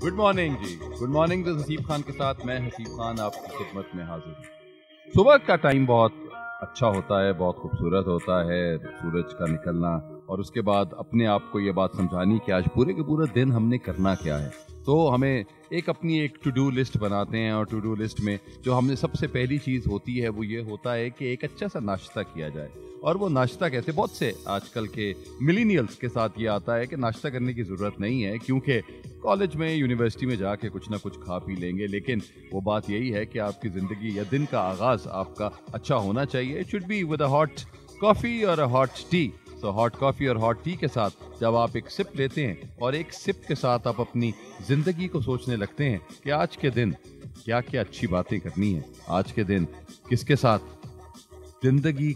Good morning जी। Good morning Haseeb Khan के साथ मैं हसीब खान आपकी खिदमत में हाजिर हूँ। सुबह का टाइम बहुत अच्छा होता है, बहुत खूबसूरत होता है, सूरज का निकलना, और उसके बाद अपने आप को ये बात समझानी कि आज पूरे के पूरे दिन हमने करना क्या है। तो हमें अपनी एक टू डू लिस्ट बनाते हैं, और टू डू लिस्ट में जो हमने सबसे पहली चीज़ होती है वो ये होता है कि एक अच्छा सा नाश्ता किया जाए। और वो नाश्ता कैसे, बहुत से आजकल के मिलीनियल्स के साथ ये आता है कि नाश्ता करने की ज़रूरत नहीं है, क्योंकि कॉलेज में यूनिवर्सिटी में जाके कुछ ना कुछ खा पी लेंगे। लेकिन वो बात यही है कि आपकी ज़िंदगी या दिन का आगाज़ आपका अच्छा होना चाहिए। It should be with a hot coffee और अ हॉट टी। तो हॉट कॉफ़ी और हॉट टी के साथ जब आप एक सिप लेते हैं और एक सिप के साथ आप अपनी ज़िंदगी को सोचने लगते हैं कि आज के दिन क्या क्या अच्छी बातें करनी है, आज के दिन किसके साथ ज़िंदगी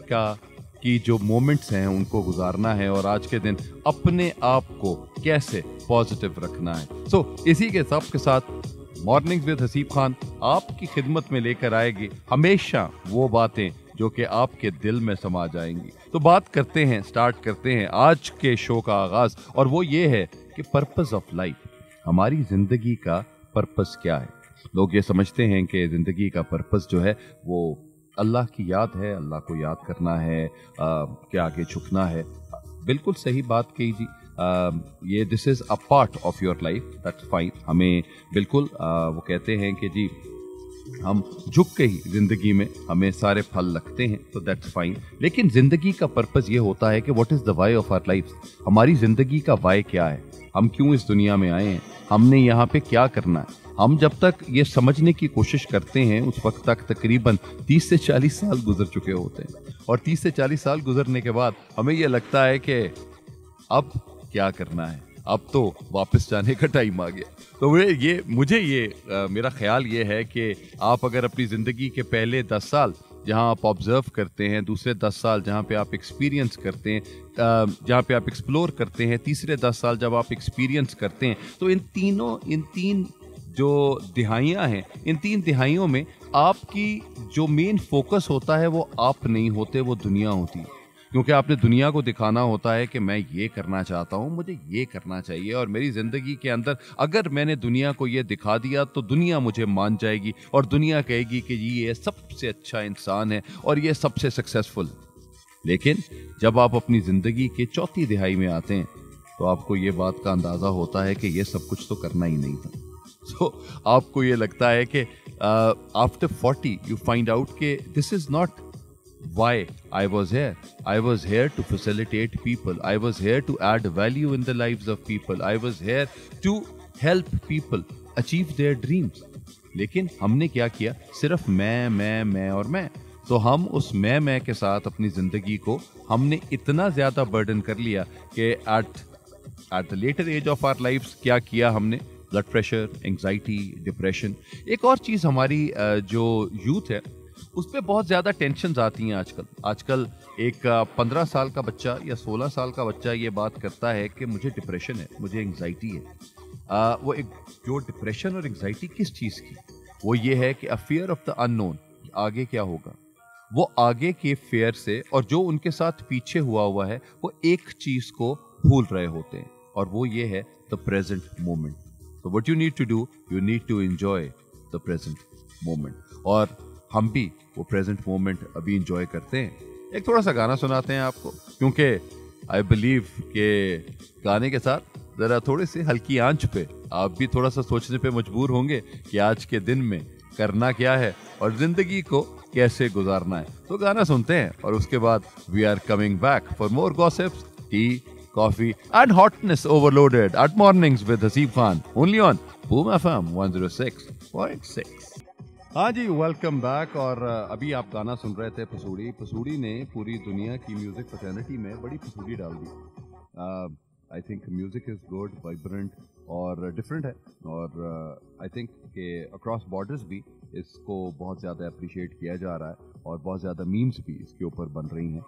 की जो मोमेंट्स हैं उनको गुजारना है, और आज के दिन अपने आप को कैसे पॉजिटिव रखना है। इसी के सब के साथ मॉर्निंग्स विद हसीब खान आपकी खिदमत में लेकर आएगी हमेशा वो बातें जो कि आपके दिल में समा जाएंगी। तो बात करते हैं, स्टार्ट करते हैं आज के शो का आगाज, और वो ये है कि पर्पस ऑफ लाइफ, हमारी जिंदगी का पर्पस क्या है। लोग ये समझते हैं कि जिंदगी का पर्पस जो है वो अल्लाह की याद है, अल्लाह को याद करना है, के आगे झुकना है। बिल्कुल सही बात कही जी। ये this is a part of your life, that's fine. हमें बिल्कुल वो कहते हैं कि जी हम झुक के ही जिंदगी में हमें सारे फल लगते हैं, तो दैट्स फाइन। लेकिन जिंदगी का पर्पस ये होता है कि what is the why of our life, हमारी जिंदगी का वाई क्या है, हम क्यों इस दुनिया में आए हैं, हमने यहाँ पे क्या करना है। हम जब तक ये समझने की कोशिश करते हैं उस वक्त तक तकरीबन 30 से 40 साल गुजर चुके होते हैं, और 30 से 40 साल गुजरने के बाद हमें ये लगता है कि अब क्या करना है, अब तो वापस जाने का टाइम आ गया। तो मेरा ख्याल ये है कि आप अगर अपनी ज़िंदगी के पहले 10 साल जहाँ आप ऑब्जर्व करते हैं, दूसरे 10 साल जहाँ पे आप एक्सपीरियंस करते हैं, जहाँ पे आप एक्सप्लोर करते हैं, तीसरे 10 साल जब आप एक्सपीरियंस करते हैं, तो इन तीन जो दिहाइयाँ हैं, इन 3 दिहाइयों में आपकी जो मेन फोकस होता है वो आप नहीं होते, वो दुनिया होती है। क्योंकि आपने दुनिया को दिखाना होता है कि मैं ये करना चाहता हूँ, मुझे ये करना चाहिए, और मेरी ज़िंदगी के अंदर अगर मैंने दुनिया को ये दिखा दिया तो दुनिया मुझे मान जाएगी, और दुनिया कहेगी कि ये सबसे अच्छा इंसान है और ये सबसे सक्सेसफुल। लेकिन जब आप अपनी ज़िंदगी के चौथी दिहाई में आते हैं तो आपको ये बात का अंदाज़ा होता है कि ये सब कुछ तो करना ही नहीं था। आपको ये लगता है कि आफ्टर 40 यू फाइंड आउट कि this is not why I was here. I was here to facilitate people. I was here to add value in the lives of people. I was here to help people achieve their dreams. लेकिन हमने क्या किया, सिर्फ मैं और मैं। तो हम उस मैं के साथ अपनी जिंदगी को हमने इतना ज्यादा बर्डन कर लिया कि at the later age of our life क्या किया हमने, ब्लड प्रेशर, एंग्जाइटी, डिप्रेशन। एक और चीज हमारी जो यूथ है उस पर बहुत ज़्यादा टेंशन आती हैं आजकल एक 15 साल का बच्चा या 16 साल का बच्चा ये बात करता है कि मुझे डिप्रेशन है, मुझे एंग्जाइटी है। वो एक जो डिप्रेशन और एंग्जाइटी किस चीज़ की, वो ये है कि a fear of the unknown, आगे क्या होगा। वो आगे के फेयर से और जो उनके साथ पीछे हुआ है वो एक चीज़ को भूल रहे होते हैं, और वो ये है द प्रेजेंट मोमेंट। तो what you need to do, you need to enjoy the present moment, और हम भी वो प्रेजेंट मोमेंट अभी इंजॉय करते हैं। एक थोड़ा सा गाना सुनाते हैं आपको, क्योंकि आई बिलीव के गाने के साथ ज़रा थोड़ी सी हल्की आंच पे आप भी थोड़ा सा सोचने पे मजबूर होंगे कि आज के दिन में करना क्या है और ज़िंदगी को कैसे गुजारना है। तो गाना सुनते हैं और उसके बाद we are coming back for more gossips, tea, coffee and hotness overloaded at mornings with Haseeb Khan, only on Boom FM 106.6। हाँ जी, वेलकम बैक। और अभी आप गाना सुन रहे थे पसूड़ी ने पूरी दुनिया की म्यूजिक फ्रेटर्निटी में बड़ी पसूड़ी डाल दी। I think music is good, vibrant और डिफरेंट है, और आई थिंक कि अक्रॉस बॉर्डर्स भी इसको बहुत ज़्यादा अप्रिशिएट किया जा रहा है, और बहुत ज़्यादा मीम्स भी इसके ऊपर बन रही हैं।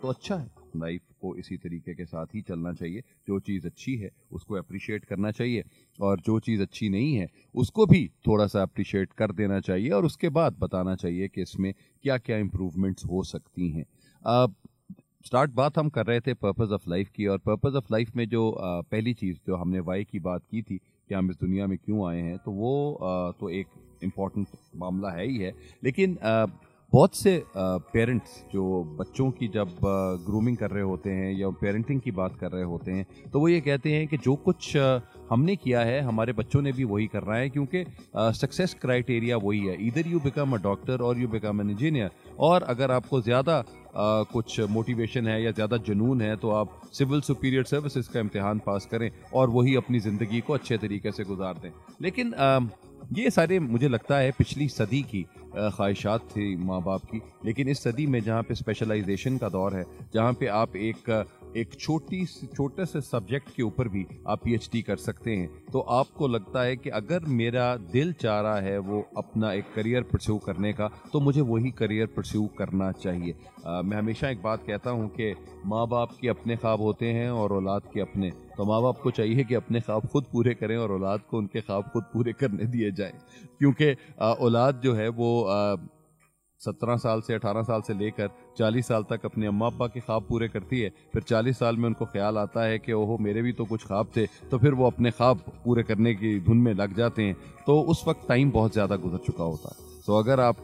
तो अच्छा है, लाइफ को इसी तरीके के साथ ही चलना चाहिए। जो चीज़ अच्छी है उसको अप्रिशिएट करना चाहिए, और जो चीज़ अच्छी नहीं है उसको भी थोड़ा सा अप्रिशिएट कर देना चाहिए, और उसके बाद बताना चाहिए कि इसमें क्या क्या इम्प्रूवमेंट्स हो सकती हैं। स्टार्ट बात हम कर रहे थे पर्पस ऑफ लाइफ की, और पर्पस ऑफ लाइफ में जो पहली चीज़ जो हमने वाई की बात की थी कि हम इस दुनिया में क्यों आए हैं, तो वो तो एक इम्पॉर्टेंट मामला है ही है। लेकिन बहुत से पेरेंट्स जो बच्चों की जब ग्रूमिंग कर रहे होते हैं या पेरेंटिंग की बात कर रहे होते हैं, तो वो ये कहते हैं कि जो कुछ हमने किया है हमारे बच्चों ने भी वही करना है, क्योंकि सक्सेस क्राइटेरिया वही है, either you become a doctor और यू बिकम एन इंजीनियर। और अगर आपको ज़्यादा कुछ मोटिवेशन है या ज़्यादा जुनून है तो आप सिविल सुपीरियर सर्विसेज का इम्तिहान पास करें और वही अपनी ज़िंदगी को अच्छे तरीके से गुजार दें। लेकिन ये सारे मुझे लगता है पिछली सदी की ख्वाहिशात थी माँ बाप की। लेकिन इस सदी में जहाँ पे स्पेशलाइजेशन का दौर है, जहाँ पे आप एक छोटे से सब्जेक्ट के ऊपर भी आप पीएचडी कर सकते हैं, तो आपको लगता है कि अगर मेरा दिल चाह रहा है वो अपना एक करियर परस्यू करने का, तो मुझे वही करियर परस्यू करना चाहिए। मैं हमेशा एक बात कहता हूँ कि माँ बाप के अपने ख्वाब होते हैं और औलाद के अपने, तो माँ बाप को चाहिए कि अपने ख्वाब खुद पूरे करें और औलाद को उनके ख्वाब खुद पूरे करने दिए जाएं। क्योंकि औलाद जो है वो 17 साल से 18 साल से लेकर 40 साल तक अपने अम्मा अब्बा के ख्वाब पूरे करती है। फिर 40 साल में उनको ख्याल आता है कि ओहो मेरे भी तो कुछ ख्वाब थे, तो फिर वो अपने ख्वाब पूरे करने की धुन में लग जाते हैं। तो उस वक्त टाइम बहुत ज़्यादा गुजर चुका होता है। सो अगर आप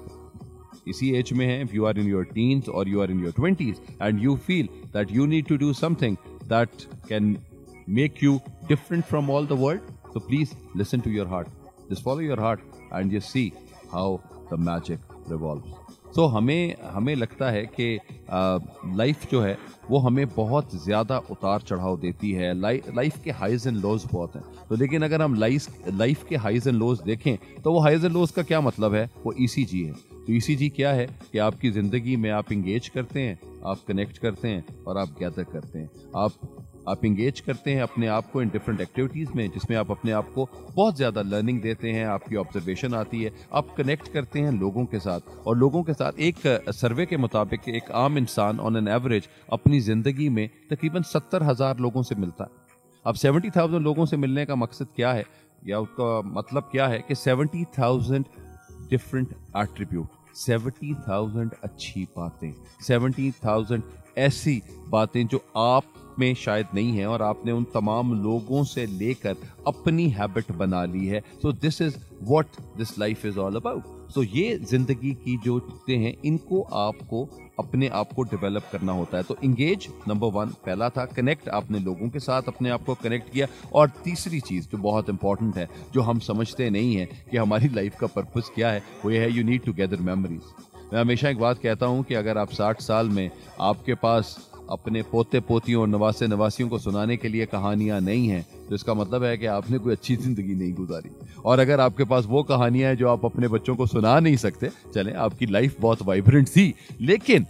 इसी एज में हैं, if you are in your teens or you are in your 20s and you feel that you need to do something that can make you different from all the world, so please listen to your heart. Just follow your heart and just see how the magic revolves. So हमें लगता है कि life जो है वो हमें बहुत ज़्यादा उतार चढ़ाव देती है। लाइफ के हाइज एंड लोज बहुत हैं। तो लेकिन अगर हम लाइफ के हाइज एंड लोज देखें, तो वो हाइज एंड लोज का क्या मतलब है? वो ECG है। तो ECG क्या है कि आपकी ज़िंदगी में आप इंगेज करते हैं, आप कनेक्ट करते हैं और आप गैदर करते हैं। आप इंगेज करते हैं अपने आप को इन डिफरेंट एक्टिविटीज़ में, जिसमें आप अपने आप को बहुत ज़्यादा लर्निंग देते हैं, आपकी ऑब्जर्वेशन आती है। आप कनेक्ट करते हैं लोगों के साथ, और लोगों के साथ एक सर्वे के मुताबिक एक आम इंसान ऑन एन एवरेज अपनी ज़िंदगी में तकरीबन 70,000 लोगों से मिलता है। अब 70,000 लोगों से मिलने का मकसद क्या है, या उसका मतलब क्या है कि 70,000 डिफरेंट एट्रीब्यूट, 70,000 अच्छी बातें, 70,000 ऐसी बातें जो आप में शायद नहीं है और आपने उन तमाम लोगों से लेकर अपनी हैबिट बना ली है। So this is what this life is all about. So ये जिंदगी की जो चीजें हैं, इनको आपको अपने आप को डेवलप करना होता है। तो इंगेज नंबर 1 पहला था, कनेक्ट, आपने लोगों के साथ अपने आप को कनेक्ट किया। और तीसरी चीज़ जो बहुत इंपॉर्टेंट है, जो हम समझते नहीं है कि हमारी लाइफ का पर्पस क्या है, वो ये है you need to gather memories. मैं हमेशा एक बात कहता हूँ कि अगर आप 60 साल में आपके पास अपने पोते पोतियों और नवासे नवासियों को सुनाने के लिए कहानियां नहीं हैं, तो इसका मतलब है कि आपने कोई अच्छी ज़िंदगी नहीं गुजारी। और अगर आपके पास वो कहानियां हैं जो आप अपने बच्चों को सुना नहीं सकते, चलें आपकी लाइफ बहुत वाइब्रेंट थी, लेकिन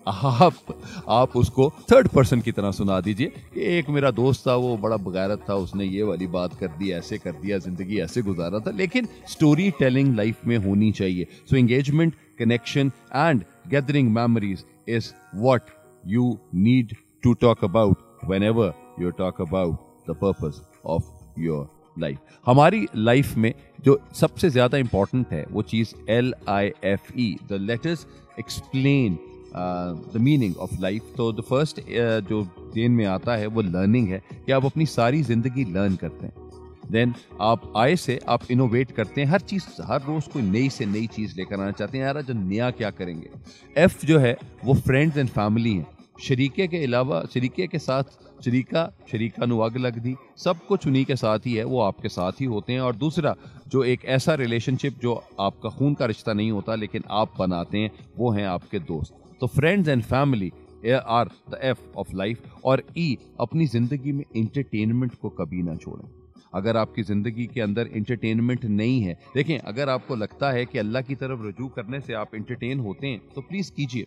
आप उसको थर्ड पर्सन की तरह सुना दीजिए कि एक मेरा दोस्त था, वो बड़ा बगैरत था, उसने ये वाली बात कर दी, ऐसे कर दिया, ज़िंदगी ऐसे गुजारा था। लेकिन स्टोरी टेलिंग लाइफ में होनी चाहिए। So engagement, connection and gathering memories is what you need to talk about whenever you talk about the purpose of your life. हमारी लाइफ में जो सबसे ज़्यादा इंपॉर्टेंट है वो चीज़ LIFE, the letters explain the meaning of life. तो the first जो then में आता है वो लर्निंग है, कि आप अपनी सारी ज़िंदगी लर्न करते हैं। देन आप आए से आप इनोवेट करते हैं, हर चीज़, हर रोज़ कोई नई से नई चीज़ लेकर आना चाहते हैं, यार जो नया क्या करेंगे। F जो है वो फ्रेंड्स एंड फैमिली हैं। शरीके के अलावा, शरीके के साथ शरीका नु आग लग दी, सब कुछ उन्हीं के साथ ही है, वो आपके साथ ही होते हैं। और दूसरा जो एक ऐसा रिलेशनशिप जो आपका खून का रिश्ता नहीं होता लेकिन आप बनाते हैं, वो हैं आपके दोस्त। तो friends and family are the F of life. और E, अपनी ज़िंदगी में इंटरटेनमेंट को कभी ना छोड़ें। अगर आपकी ज़िंदगी के अंदर इंटरटेनमेंट नहीं है, देखें, अगर आपको लगता है कि अल्लाह की तरफ रुजू करने से आप इंटरटेन होते हैं तो प्लीज़ कीजिए।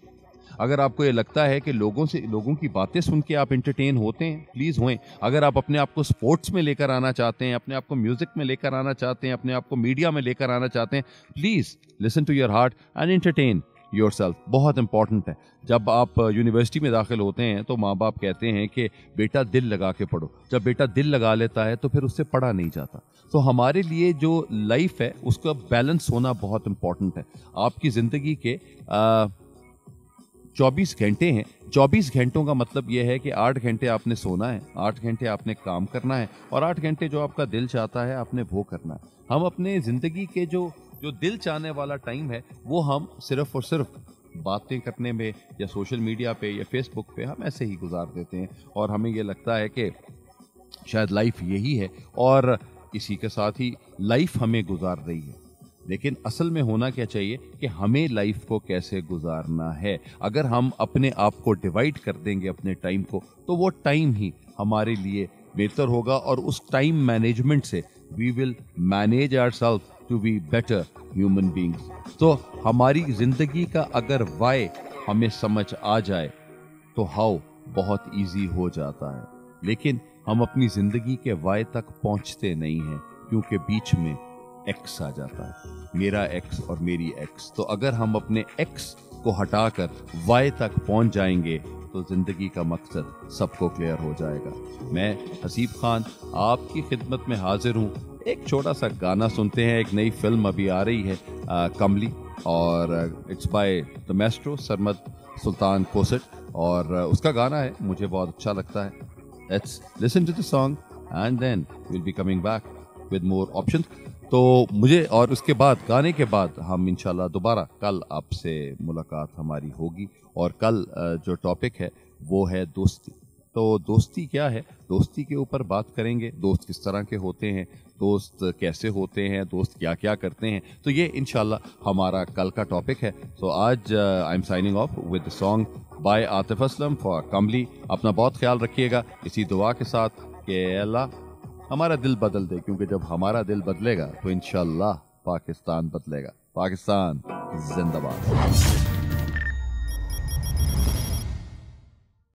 अगर आपको ये लगता है कि लोगों की बातें सुन के आप इंटरटेन होते हैं, प्लीज़ होएं। अगर आप अपने आप को स्पोर्ट्स में लेकर आना चाहते हैं, अपने आप को म्यूज़िक में लेकर आना चाहते हैं, अपने आप को मीडिया में लेकर आना चाहते हैं, please listen to your heart and entertain yourself. बहुत इंपॉर्टेंट है। जब आप यूनिवर्सिटी में दाखिल होते हैं तो माँ बाप कहते हैं कि बेटा दिल लगा के पढ़ो। जब बेटा दिल लगा लेता है तो फिर उससे पढ़ा नहीं जाता। तो हमारे लिए जो लाइफ है उसका बैलेंस होना बहुत इंपॉर्टेंट है। आपकी ज़िंदगी के 24 घंटे हैं। 24 घंटों का मतलब यह है कि 8 घंटे आपने सोना है, 8 घंटे आपने काम करना है और 8 घंटे जो आपका दिल चाहता है आपने वो करना है। हम अपने ज़िंदगी के जो दिल चाहने वाला टाइम है वो हम सिर्फ और सिर्फ बातें करने में या सोशल मीडिया पे या फेसबुक पे हम ऐसे ही गुजार देते हैं और हमें ये लगता है कि शायद लाइफ यही है और इसी के साथ ही लाइफ हमें गुजार रही है। लेकिन असल में होना क्या चाहिए कि हमें लाइफ को कैसे गुजारना है। अगर हम अपने आप को डिवाइड कर देंगे अपने टाइम को, तो वो टाइम ही हमारे लिए बेहतर होगा और उस टाइम मैनेजमेंट से we will manage ourselves to be better human beings. तो हमारी जिंदगी का अगर वाई हमें समझ आ जाए तो हाउ बहुत इजी हो जाता है। लेकिन हम अपनी जिंदगी के वाई तक पहुंचते नहीं हैं क्योंकि बीच में एक्स आ जाता है, मेरा एक्स और मेरी एक्स। तो अगर हम अपने एक्स को हटाकर वाई तक पहुंच जाएंगे तो जिंदगी का मकसद सबको क्लियर हो जाएगा। मैं हसीब खान आपकी खिदमत में हाजिर हूँ। एक छोटा सा गाना सुनते हैं। एक नई फिल्म अभी आ रही है कमली, और it's by the maestro Sarmad Sultan Khoosat, और उसका गाना है, मुझे बहुत अच्छा लगता है। Let's listen to the song and then will be coming back with more options. तो मुझे, और उसके बाद गाने के बाद हम इंशाल्लाह दोबारा कल आपसे मुलाकात हमारी होगी। और कल जो टॉपिक है वो है दोस्ती। तो दोस्ती क्या है, दोस्ती के ऊपर बात करेंगे। दोस्त किस तरह के होते हैं, दोस्त कैसे होते हैं, दोस्त क्या क्या करते हैं, तो ये इंशाल्लाह हमारा कल का टॉपिक है। तो आज I am signing off with the song by Atif Aslam for कमली। अपना बहुत ख्याल रखिएगा इसी दुआ के साथ कि अल्लाह हमारा दिल बदल दे, क्योंकि जब हमारा दिल बदलेगा तो इंशाल्लाह पाकिस्तान बदलेगा। पाकिस्तान जिंदाबाद।